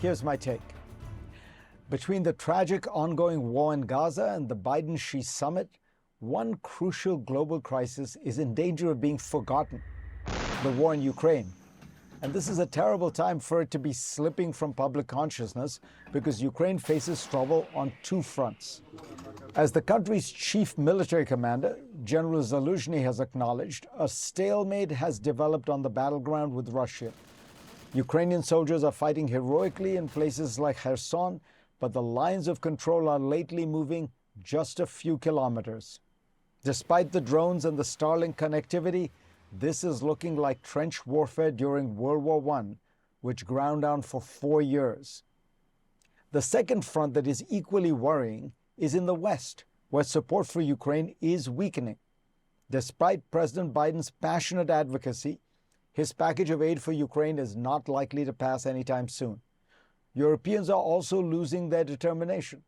Here's my take. Between the tragic ongoing war in Gaza and the Biden-Xi summit, one crucial global crisis is in danger of being forgotten: the war in Ukraine. And this is a terrible time for it to be slipping from public consciousness because Ukraine faces trouble on two fronts. As the country's chief military commander, General Zaluzhny, has acknowledged, a stalemate has developed on the battleground with Russia. Ukrainian soldiers are fighting heroically in places like Kherson, but the lines of control are lately moving just a few kilometers. Despite the drones and the Starlink connectivity, this is looking like trench warfare during World War I, which ground down for 4 years. The second front that is equally worrying is in the West, where support for Ukraine is weakening. Despite President Biden's passionate advocacy, his package of aid for Ukraine is not likely to pass anytime soon. Europeans are also losing their determination.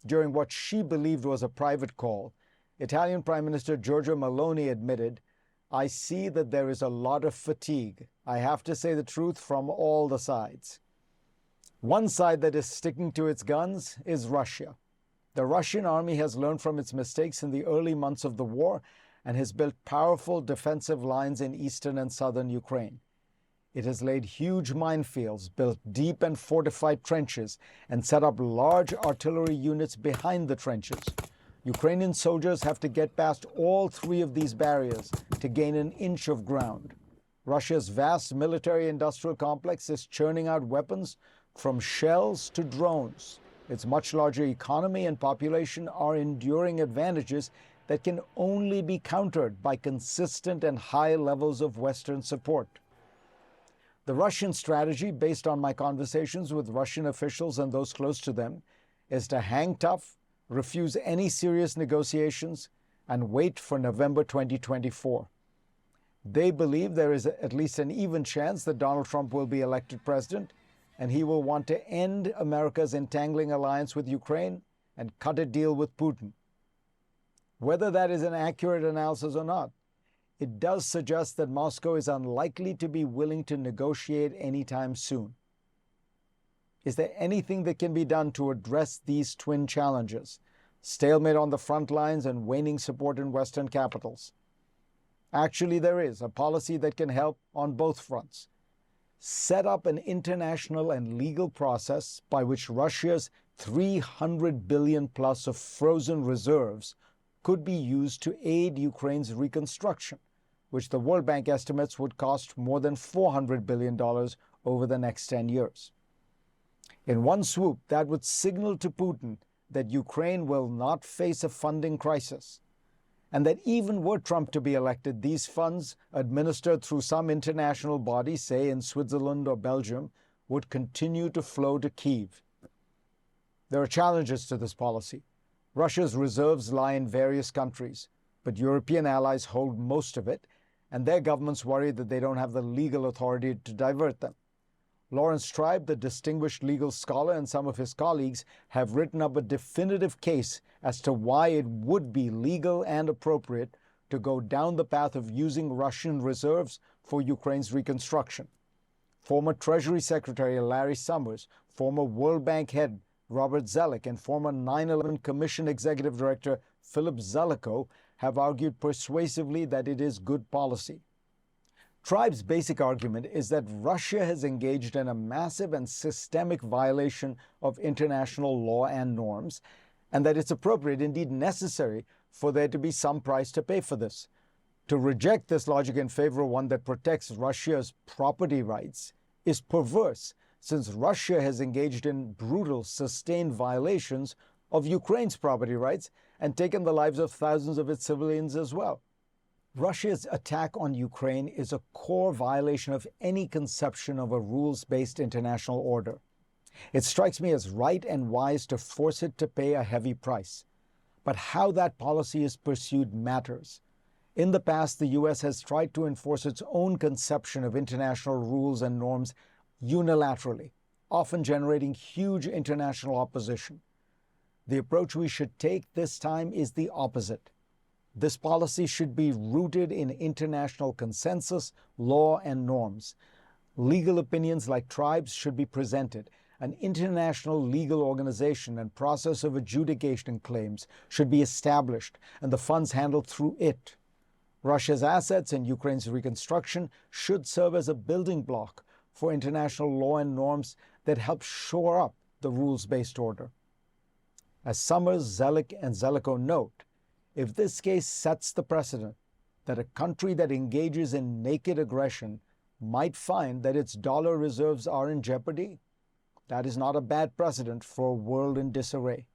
During what she believed was a private call, Italian Prime Minister Giorgia Meloni admitted, "I see that there is a lot of fatigue. I have to say the truth from all the sides." One side that is sticking to its guns is Russia. The Russian army has learned from its mistakes in the early months of the war and has built powerful defensive lines in eastern and southern Ukraine. It has laid huge minefields, built deep and fortified trenches, and set up large artillery units behind the trenches. Ukrainian soldiers have to get past all three of these barriers to gain an inch of ground. Russia's vast military-industrial complex is churning out weapons from shells to drones. Its much larger economy and population are enduring advantages that can only be countered by consistent and high levels of Western support. The Russian strategy, based on my conversations with Russian officials and those close to them, is to hang tough, refuse any serious negotiations, and wait for November 2024. They believe there is at least an even chance that Donald Trump will be elected president, and he will want to end America's entangling alliance with Ukraine and cut a deal with Putin. Whether that is an accurate analysis or not, it does suggest that Moscow is unlikely to be willing to negotiate anytime soon. Is there anything that can be done to address these twin challenges: stalemate on the front lines and waning support in Western capitals? Actually, there is a policy that can help on both fronts. Set up an international and legal process by which Russia's $300 billion plus of frozen reserves could be used to aid Ukraine's reconstruction, which the World Bank estimates would cost more than $400 billion over the next 10 years. In one swoop, that would signal to Putin that Ukraine will not face a funding crisis, and that even were Trump to be elected, these funds, administered through some international body, say in Switzerland or Belgium, would continue to flow to Kyiv. There are challenges to this policy. Russia's reserves lie in various countries, but European allies hold most of it, and their governments worry that they don't have the legal authority to divert them. Lawrence Tribe, the distinguished legal scholar, and some of his colleagues have written up a definitive case as to why it would be legal and appropriate to go down the path of using Russian reserves for Ukraine's reconstruction. Former Treasury Secretary Larry Summers, former World Bank head Robert Zoellick, and former 9/11 Commission Executive Director Philip Zelikow have argued persuasively that it is good policy. Tribe's basic argument is that Russia has engaged in a massive and systemic violation of international law and norms, and that it's appropriate, indeed necessary, for there to be some price to pay for this. To reject this logic in favor of one that protects Russia's property rights is perverse, since Russia has engaged in brutal, sustained violations of Ukraine's property rights and taken the lives of thousands of its civilians as well. Russia's attack on Ukraine is a core violation of any conception of a rules-based international order. It strikes me as right and wise to force it to pay a heavy price. But how that policy is pursued matters. In the past, the U.S. has tried to enforce its own conception of international rules and norms unilaterally, often generating huge international opposition. The approach we should take this time is the opposite. This policy should be rooted in international consensus, law, and norms. Legal opinions like Tribe's should be presented, an international legal organization and process of adjudication claims should be established and the funds handled through it. Russia's assets in Ukraine's reconstruction should serve as a building block for international law and norms that help shore up the rules-based order. As Summers, Zellick, and Zelikow note, if this case sets the precedent that a country that engages in naked aggression might find that its dollar reserves are in jeopardy, that is not a bad precedent for a world in disarray.